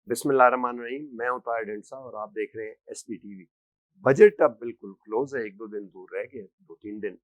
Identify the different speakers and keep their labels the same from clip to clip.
Speaker 1: बिस्मिल्लाहिर्रहमानिर्रहीम। मैं हूं ताहिर ढंडसा और आप देख रहे हैं SPTV। बजट अब बिल्कुल क्लोज है, 1-2 दिन दूर रह गए, 2-3 दिन।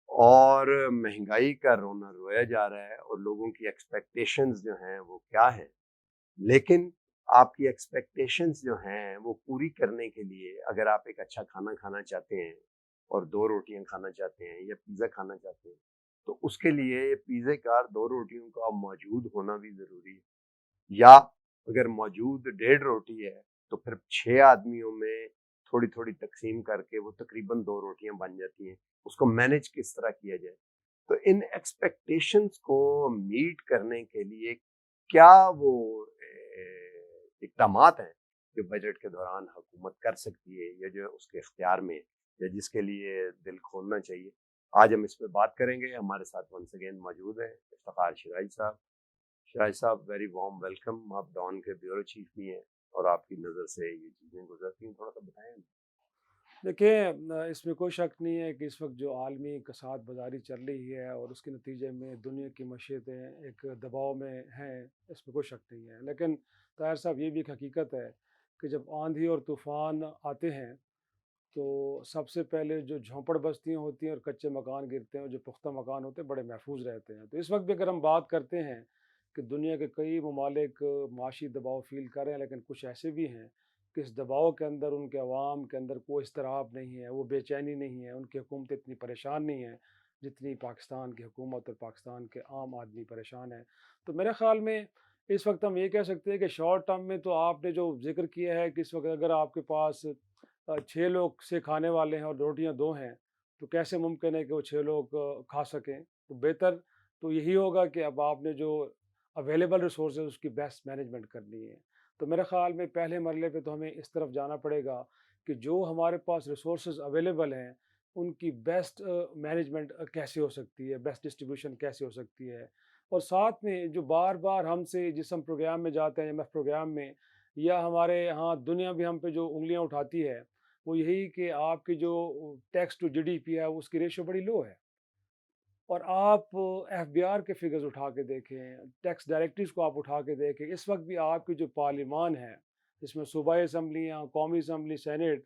Speaker 1: और महंगाई का रोना रोया जा रहा है और लोगों की एक्सपेक्टेशंस जो हैं वो क्या हैं। लेकिन आपकी एक्सपेक्टेशंस जो हैं वो पूरी करने के लिए अगर आप एक अच्छा खाना खाना चाहते हैं और 2 रोटियां खाना चाहते हैं या पिज़्ज़ा खाना चाहते हैं, तो उसके लिए पिज़्ज़े का 2 रोटियों का मौजूद होना भी ज़रूरी है। या अगर मौजूद 1.5 रोटी है तो फिर 6 आदमियों में थोड़ी थोड़ी तकसीम करके वो तकरीबन 2 रोटियां बन जाती हैं। उसको मैनेज किस तरह किया जाए, तो इन एक्सपेक्टेशंस को मीट करने के लिए क्या वो इकदामात हैं जो बजट के दौरान हुकूमत कर सकती है या जो उसके इख्तियार में है या जिसके लिए दिल खोलना चाहिए। आज हम इस पे बात करेंगे। हमारे साथ वंस अगेन मौजूद हैं इफ्तिखार शिराइज साहब। शिराइज साहब, वेरी वार्म वेलकम। आप डॉन के ब्यूरो चीफ भी हैं और आपकी नज़र से ये चीज़ें गुजरती हैं, थोड़ा सा बताएं।
Speaker 2: देखिए, इसमें कोई शक नहीं है कि इस वक्त जो आलमी कसाद बाज़ारी चल रही है और उसके नतीजे में दुनिया की मशीयतें एक दबाव में हैं, इसमें कोई शक नहीं है। लेकिन ताहिर साहब, ये भी एक हकीकत है कि जब आंधी और तूफ़ान आते हैं तो सबसे पहले जो झोंपड़ बस्तियाँ होती हैं और कच्चे मकान गिरते हैं और जो पुख्ता मकान होते हैं बड़े महफूज रहते हैं। तो इस वक्त भी अगर हम बात करते हैं कि दुनिया के कई ममालिक माशी दबाव फील कर रहे हैं, लेकिन कुछ ऐसे भी हैं कि इस दबाव के अंदर उनके अवाम के अंदर कोई इस्तराब नहीं है, वो बेचैनी नहीं है, उनकी हुकूमत इतनी परेशान नहीं है जितनी पाकिस्तान की हुकूमत और पाकिस्तान के आम आदमी परेशान है। तो मेरे ख़्याल में इस वक्त हम ये कह सकते हैं कि शॉर्ट टर्म में तो आपने जो जिक्र किया है कि इस वक्त अगर आपके पास 6 लोग से खाने वाले हैं और रोटियां 2 हैं, तो कैसे मुमकिन है कि वो 6 लोग खा सकें? तो बेहतर तो यही होगा कि अब आपने जो अवेलेबल रिसोर्स है उसकी बेस्ट मैनेजमेंट करनी है। तो मेरे ख़्याल में पहले मरले पे तो हमें इस तरफ जाना पड़ेगा कि जो हमारे पास रिसोर्सेज अवेलेबल हैं उनकी बेस्ट मैनेजमेंट कैसे हो सकती है, बेस्ट डिस्ट्रीब्यूशन कैसे हो सकती है। और साथ में जो बार बार हमसे जिस हम प्रोग्राम में जाते हैं, MF प्रोग्राम में, या हमारे यहाँ दुनिया भी हम पे जो उंगलियां उठाती है, वो यही कि आपकी जो टैक्स टू GDP है उसकी रेशो बड़ी लो है। और आप FBR के फिगर्स उठा के देखें, टैक्स डायरेक्टिव्स को आप उठा के देखें, इस वक्त भी आपकी जो पार्लिमान है जिसमें सूबाई असम्बलियाँ, कौमी असम्बली, सेनेट,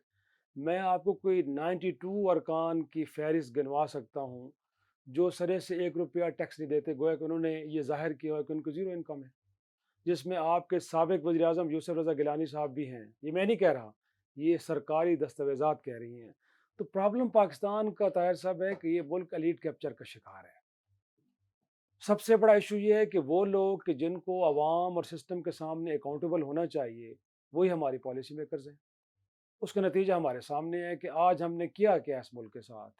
Speaker 2: मैं आपको कोई 92 अरकान की फहरिस्त गिनवा सकता हूँ जो सरे से 1 रुपया टैक्स नहीं देते, गोया कि उन्होंने ये जाहिर किया है कि उनको ज़ीरो इनकम है। जिसमें आपके साबिक वज़ीर आज़म यूसुफ रज़ा गिलानी साहब भी हैं। ये मैं नहीं कह रहा, ये सरकारी दस्तावेज़ात कह रही हैं। तो प्रॉब्लम पाकिस्तान का ताहिर साहब है कि ये मुल्क एलीट कैप्चर का शिकार है। सबसे बड़ा इशू ये है कि वो लोग कि जिनको अवाम और सिस्टम के सामने अकाउंटेबल होना चाहिए, वही हमारी पॉलिसी मेकर्स हैं। उसका नतीजा हमारे सामने है कि आज हमने किया क्या इस मुल्क के साथ?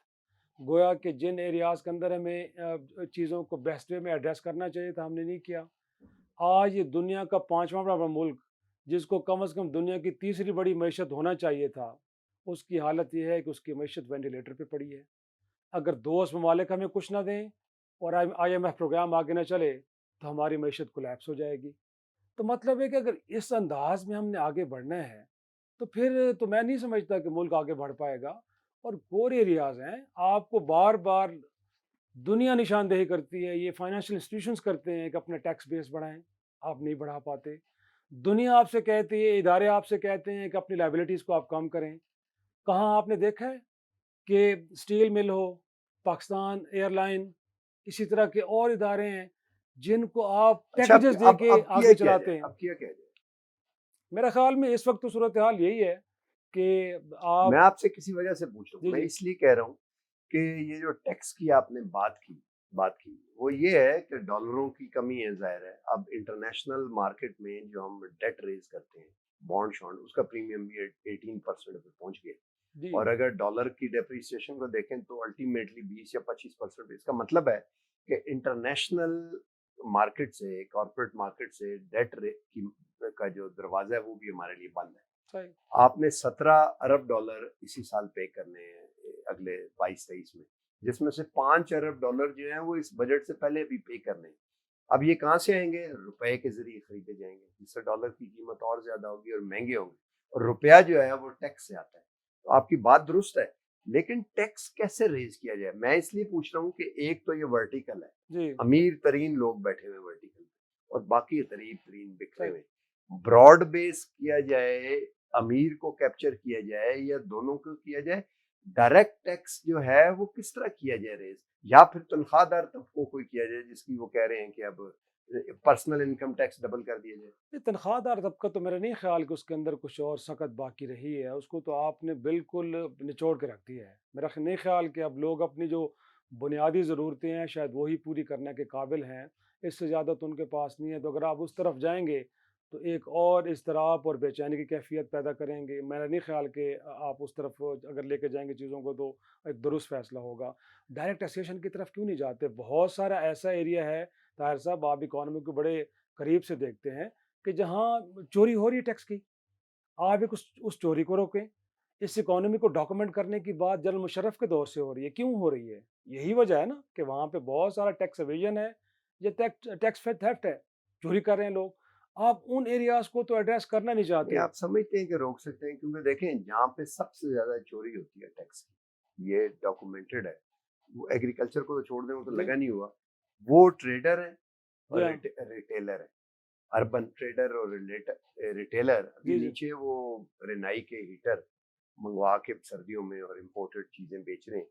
Speaker 2: गोया कि जिन एरियाज़ के अंदर हमें चीज़ों को बेस्ट वे में एड्रेस करना चाहिए था, हमने नहीं किया। आज ये दुनिया का 5वां बड़ा मुल्क, जिसको कम से कम दुनिया की तीसरी बड़ी मईशत होना चाहिए था, उसकी हालत ये है कि उसकी मईशत वेंटिलेटर पे पड़ी है। अगर दोस्त ममालिक हमें कुछ ना दें और IMF प्रोग्राम आगे ना चले, तो हमारी मईशत कोलैप्स हो जाएगी। तो मतलब है कि अगर इस अंदाज में हमने आगे बढ़ना है, तो फिर तो मैं नहीं समझता कि मुल्क आगे बढ़ पाएगा। और कोर एरियाज़ हैं, आपको बार बार दुनिया निशानदेही करती है, ये फाइनेंशियल इंस्टीट्यूशंस करते हैं कि अपना टैक्स बेस बढ़ाएं, आप नहीं बढ़ा पाते। दुनिया आपसे कहती है, इदारे आपसे कहते हैं कि अपनी लाइबिलिटीज़ को आप कम करें। कहाँ आपने देखा है कि स्टील मिल हो, पाकिस्तान एयरलाइन, इसी तरह के और इदारे हैं जिनको आप
Speaker 1: अच्छा,
Speaker 2: पैकेजेस दे के
Speaker 1: अब किया
Speaker 2: आगे
Speaker 1: क्या
Speaker 2: चलाते
Speaker 1: जाए,
Speaker 2: हैं।
Speaker 1: अब किया क्या जाए।
Speaker 2: मेरा ख्याल में इस वक्त तो सूरत हाल यही है कि
Speaker 1: मैं
Speaker 2: आप।
Speaker 1: आपसे किसी वजह से पूछ रहा हूँ,
Speaker 2: जी
Speaker 1: मैं
Speaker 2: जी।
Speaker 1: इसलिए कह रहा हूँ कि ये जो टैक्स की आपने बात की वो ये है कि डॉलरों की कमी है, जाहिर है। अब इंटरनेशनल मार्केट में जो हम डेट रेज करते हैं, बॉन्ड शॉन्ड, उसका प्रीमियम भी 18% पे पहुंच गया।
Speaker 2: जी
Speaker 1: और अगर डॉलर की डेप्रिसिएशन को देखें तो अल्टीमेटली 20 या 25% इसका मतलब है कि इंटरनेशनल मार्केट से, कॉर्पोरेट मार्केट से डेट की का जो दरवाजा है वो भी हमारे लिए बंद है।
Speaker 2: सही।
Speaker 1: आपने 17 अरब डॉलर इसी साल पे करने हैं, अगले 22-23 में, जिसमें से 5 अरब डॉलर जो है वो इस बजट से पहले भी पे करने हैं। अब ये कहाँ से आएंगे? रुपए के जरिए खरीदे जाएंगे, जिससे डॉलर की कीमत और ज्यादा होगी और महंगे होंगे। और रुपया जो है वो टैक्स से आता है। तो आपकी बात दुरुस्त है, लेकिन टैक्स कैसे रेज किया जाए? मैं इसलिए पूछ रहा हूँ कि एक तो ये वर्टिकल है,
Speaker 2: जी।
Speaker 1: अमीर तरीन लोग बैठे हुए वर्टिकल पे और बाकी गरीब तरीन बिखरे
Speaker 2: सही।
Speaker 1: हुए। براڈ بیس کیا جائے, امیر کو کیپچر کیا جائے, یا دونوں کو کیا جائے, ڈائریکٹ ٹیکس جو ہے وہ کس طرح کیا جائے ریز, یا پھر تنخواہ دار طبقوں کو کیا جائے جس کی وہ کہہ رہے ہیں کہ اب پرسنل انکم ٹیکس ڈبل کر دیا جائے.
Speaker 2: یہ تنخواہ دار طبقہ تو میرا نہیں خیال کہ اس کے اندر کچھ اور سخت باقی رہی ہے, اس کو تو آپ نے بالکل نچوڑ کے رکھ دیا ہے. میرا نہیں خیال کہ اب لوگ اپنی جو بنیادی ضرورتیں ہیں شاید وہی پوری کرنے کے قابل ہیں, اس سے زیادہ تو ان کے پاس نہیں ہے. تو اگر آپ اس طرف جائیں گے تو ایک اور اضطراب اور بے چینی کی کیفیت پیدا کریں گے. میرا نہیں خیال کہ آپ اس طرف اگر لے کے جائیں گے چیزوں کو تو ایک درست فیصلہ ہوگا. ڈائریکٹ ٹیکسیشن کی طرف کیوں نہیں جاتے؟ بہت سارا ایسا ایریا ہے طاہر صاحب, آپ اکانومی کو بڑے قریب سے دیکھتے ہیں کہ جہاں چوری ہو رہی ہے ٹیکس کی, آپ ایک اس چوری کو روکیں. اس اکانومی کو ڈاکومنٹ کرنے کی بات جنرل مشرف کے دور سے ہو رہی ہے, کیوں ہو رہی ہے؟ یہی وجہ ہے نا کہ وہاں پہ بہت سارا ٹیکس ایویژن ہے, یہ ٹیکس تھیفٹ ہے, چوری کر رہے ہیں لوگ. آپ ان ایریاز کو تو ایڈریس کرنا نہیں
Speaker 1: نہیں,
Speaker 2: چاہتے.
Speaker 1: آپ سمجھتے ہیں کہ روک سکتے ہیں, کیونکہ دیکھیں جہاں پہ سب سے زیادہ چوری ہوتی ہے ٹیکس کی, یہ ڈاکومنٹڈ ہے. وہ ایگریکلچر کو تو چھوڑ دیں, وہ تو
Speaker 2: جی
Speaker 1: لگا نہیں ہوا, وہ ٹریڈر ہیں
Speaker 2: جی
Speaker 1: اور
Speaker 2: ہاں
Speaker 1: ریٹیلر ہیں. اربن ٹریڈر اور ریٹیلر ابھی
Speaker 2: جی جی
Speaker 1: نیچے وہ رینائی کے ہیٹر منگوا کے سردیوں میں اور امپورٹڈ چیزیں بیچ رہے ہیں,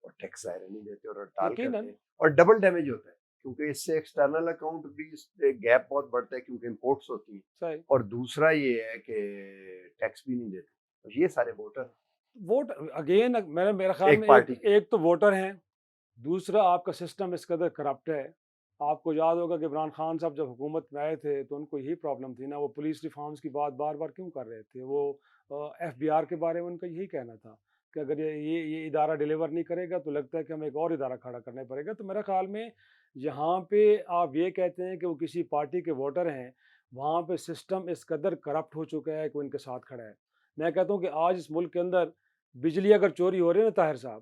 Speaker 1: اور ٹیکس ظاہر نہیں دیتے اور ہڑتال
Speaker 2: یقیناً.
Speaker 1: کرتے ہیں, اور ڈبل ڈیمیج ہوتا ہے, کیونکہ اس سے ایکسٹرنل اکاؤنٹ بھی گیپ بہت بڑھتا ہے کیونکہ امپورٹس ہوتی ہیں,
Speaker 2: صحیح.
Speaker 1: اور دوسرا یہ ہے کہ ٹیکس بھی نہیں دیتے. اور یہ سارے ووٹر
Speaker 2: ووٹ اگین میرا خیال
Speaker 1: ایک
Speaker 2: میں
Speaker 1: پارٹی کے.
Speaker 2: ایک تو ووٹر ہیں, دوسرا آپ کا سسٹم اس قدر کرپٹ ہے. آپ کو یاد ہوگا کہ عمران خان صاحب جب حکومت میں آئے تھے تو ان کو یہی پرابلم تھی نا, وہ پولیس ریفارمز کی بات بار بار کیوں کر رہے تھے؟ وہ ایف بی آر کے بارے میں ان کا یہی کہنا تھا کہ اگر یہ ادارہ ڈیلیور نہیں کرے گا تو لگتا ہے کہ ہمیں ایک اور ادارہ کھڑا کرنا پڑے گا. تو میرے خیال میں یہاں پہ آپ یہ کہتے ہیں کہ وہ کسی پارٹی کے ووٹر ہیں, وہاں پہ سسٹم اس قدر کرپٹ ہو چکا ہے کہ وہ ان کے ساتھ کھڑا ہے. میں کہتا ہوں کہ آج اس ملک کے اندر بجلی اگر چوری ہو رہی ہے نا طاہر صاحب,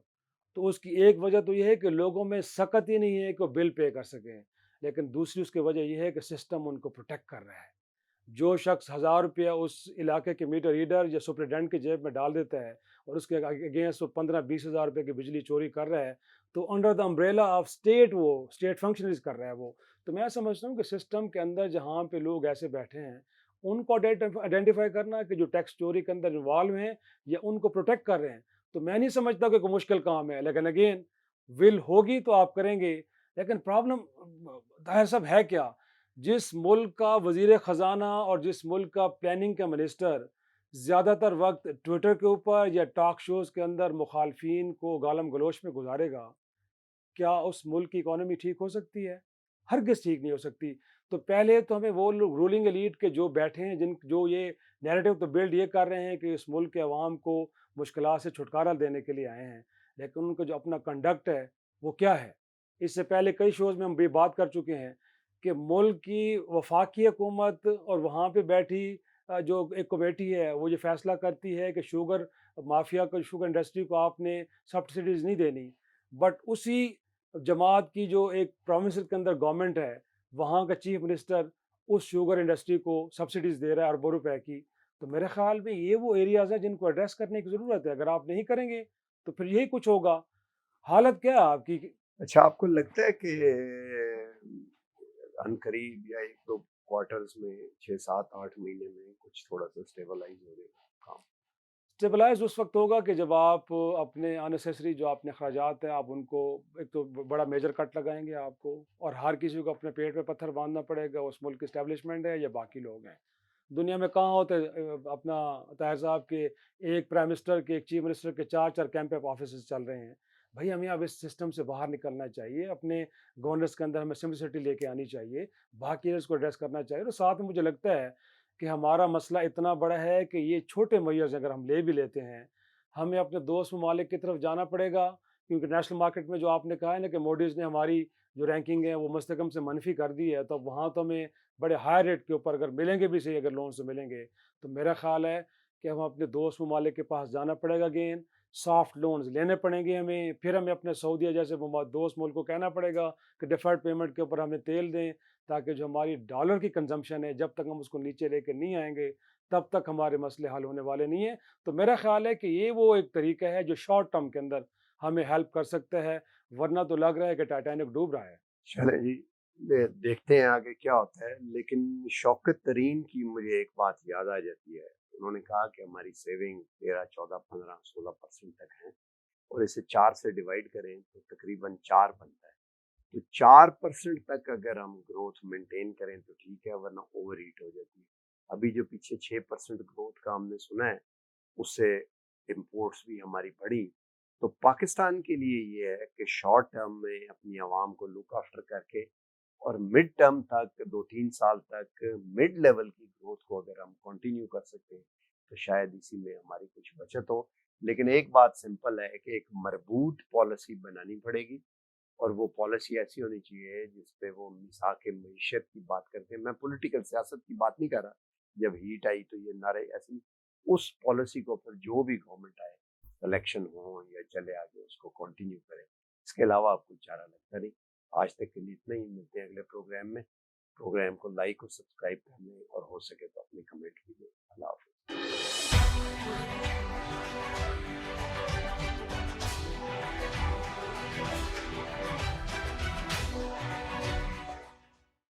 Speaker 2: تو اس کی ایک وجہ تو یہ ہے کہ لوگوں میں سخت ہی نہیں ہے کہ وہ بل پے کر سکیں, لیکن دوسری اس کی وجہ یہ ہے کہ سسٹم ان کو پروٹیکٹ کر رہا ہے. جو شخص 1000 روپیہ اس علاقے کے میٹر ریڈر یا سپرڈنٹ کی جیب میں ڈال دیتا ہے اور اس کے اگینسٹ وہ 15-20 ہزار روپے کی بجلی چوری کر رہا ہے, تو under the umbrella of state وہ اسٹیٹ فنکشنریز کر رہا ہے وہ. تو میں سمجھتا ہوں کہ سسٹم کے اندر جہاں پہ لوگ ایسے بیٹھے ہیں ان کو آئیڈینٹیفائی کرنا کہ جو ٹیکس چوری کے اندر انوالو ہیں یا ان کو پروٹیکٹ کر رہے ہیں, تو میں نہیں سمجھتا کہ کوئی مشکل کام ہے. لیکن اگین ول ہوگی تو آپ کریں گے. لیکن پرابلم ظاہر صاحب ہے کیا, جس ملک کا وزیر خزانہ اور جس ملک کا پلاننگ کا منسٹر زیادہ تر وقت ٹویٹر کے اوپر یا ٹاک شوز کے اندر مخالفین کو گالم گلوچ میں گزارے گا, کیا اس ملک کی اکانومی ٹھیک ہو سکتی ہے؟ ہرگز ٹھیک نہیں ہو سکتی. تو پہلے تو ہمیں وہ لوگ رولنگ ایلیٹ کے جو بیٹھے ہیں, جو یہ نیریٹو تو بلڈ یہ کر رہے ہیں کہ اس ملک کے عوام کو مشکلات سے چھٹکارا دینے کے لیے آئے ہیں, لیکن ان کا جو اپنا کنڈکٹ ہے وہ کیا ہے؟ اس سے پہلے کئی شوز میں ہم بھی بات کر چکے ہیں کہ ملک کی وفاقی حکومت اور وہاں پہ بیٹھی جو ایک کمیٹی ہے وہ یہ فیصلہ کرتی ہے کہ شوگر مافیا کو, شوگر انڈسٹری کو آپ نے سبسڈیز نہیں دینی, بٹ اسی جماعت کی جو ایک پروونس کے اندر گورنمنٹ ہے وہاں کا چیف منسٹر اس شوگر انڈسٹری کو سبسڈیز دے رہا ہے اربوں روپے کی. تو میرے خیال میں یہ وہ ایریاز ہیں جن کو ایڈریس کرنے کی ضرورت ہے. اگر آپ نہیں کریں گے تو پھر یہی کچھ ہوگا. حالت کیا ہے آپ کی؟
Speaker 1: اچھا, آپ کو لگتا ہے کہ ان قریب یا ایک دو کوارٹرز میں 6-7-8 مہینے میں کچھ تھوڑا سا اسٹیبلائز ہو جائے گا کام؟
Speaker 2: اسٹیبلائز اس وقت ہوگا کہ جب آپ اپنے انیسیسری جو آپ نے اخراجات ہیں آپ ان کو ایک تو بڑا میجر کٹ لگائیں گے آپ کو, اور ہر کسی کو اپنے پیٹ پہ پتھر باندھنا پڑے گا, اس ملک کی اسٹیبلشمنٹ ہے یا باقی لوگ ہیں. دنیا میں کہاں ہوتے اپنا طاہر صاحب کے ایک پرائم منسٹر کے, ایک چیف منسٹر کے 4 کیمپ آف آفیسز چل رہے ہیں. بھائی ہمیں اب اس سسٹم سے باہر نکلنا چاہیے, اپنے گورننس کے اندر ہمیں سمپلسٹی لے کے آنی چاہیے, باقی اس کو ایڈریس کرنا چاہیے. اور ساتھ میں مجھے لگتا ہے کہ ہمارا مسئلہ اتنا بڑا ہے کہ یہ چھوٹے میئرز اگر ہم لے بھی لیتے ہیں ہمیں اپنے دوست ممالک کی طرف جانا پڑے گا, کیونکہ نیشنل مارکیٹ میں جو آپ نے کہا ہے نا کہ موڈیز نے ہماری جو رینکنگ ہے وہ مستقم سے منفی کر دی ہے, تو وہاں تو ہمیں بڑے ہائی ریٹ کے اوپر اگر ملیں گے بھی صحیح, اگر لون سے ملیں گے تو میرا خیال ہے کہ ہم اپنے دوست ممالک کے پاس جانا پڑے گا, اگین سافٹ لونز لینے پڑیں گے ہمیں. پھر ہمیں اپنے سعودیہ جیسے دوست ملک کو کہنا پڑے گا کہ ڈیفرڈ پیمنٹ کے اوپر ہمیں تیل دیں, تاکہ جو ہماری ڈالر کی کنزمپشن ہے جب تک ہم اس کو نیچے لے کے نہیں آئیں گے تب تک ہمارے مسئلے حل ہونے والے نہیں ہیں. تو میرا خیال ہے کہ یہ وہ ایک طریقہ ہے جو شارٹ ٹرم کے اندر ہمیں ہیلپ کر سکتا ہے, ورنہ تو لگ رہا ہے کہ ٹائٹینک ڈوب رہا ہے.
Speaker 1: چلیں جی, देखते हैं आगे क्या होता है, लेकिन शौकत तरीन की मुझे एक बात याद आ जाती है। उन्होंने कहा कि हमारी सेविंग 13, 14, 15, 16% तक है और इसे 4 से डिवाइड करें तो तकरीबन 4 बनता है। तो 4% तक अगर हम ग्रोथ मेंटेन करें तो ठीक है, वरना ओवर हीट हो जाती है। अभी जो पीछे 6% ग्रोथ का हमने सुना है, उससे इम्पोर्ट्स भी हमारी बढ़ी। तो पाकिस्तान के लिए ये है कि शॉर्ट टर्म में अपनी आवाम को लुक आफ्टर करके और मिड टर्म तक 2-3 साल तक मिड लेवल की ग्रोथ को अगर हम कंटिन्यू कर सकते हैं तो शायद इसी में हमारी कुछ बचत हो। लेकिन एक बात सिंपल है कि एक मरबूत पॉलिसी बनानी पड़ेगी और वो पॉलिसी ऐसी होनी चाहिए जिसपे वो मिसाक मईशत की बात करते हैं। मैं पॉलिटिकल सियासत की बात नहीं कर रहा, जब हीट आई तो ये नारे ऐसी, उस पॉलिसी को फिर जो भी गवर्नमेंट आए, इलेक्शन हो या चले आगे, उसको कंटिन्यू करें। इसके अलावा आपको कुछ चारा लगता नहीं। आज तक के लिए इतना ही, मिलते हैं अगले प्रोग्राम में। प्रोग्राम को लाइक और सब्सक्राइब करने और हो सके तो अपने कमेंट भी दें।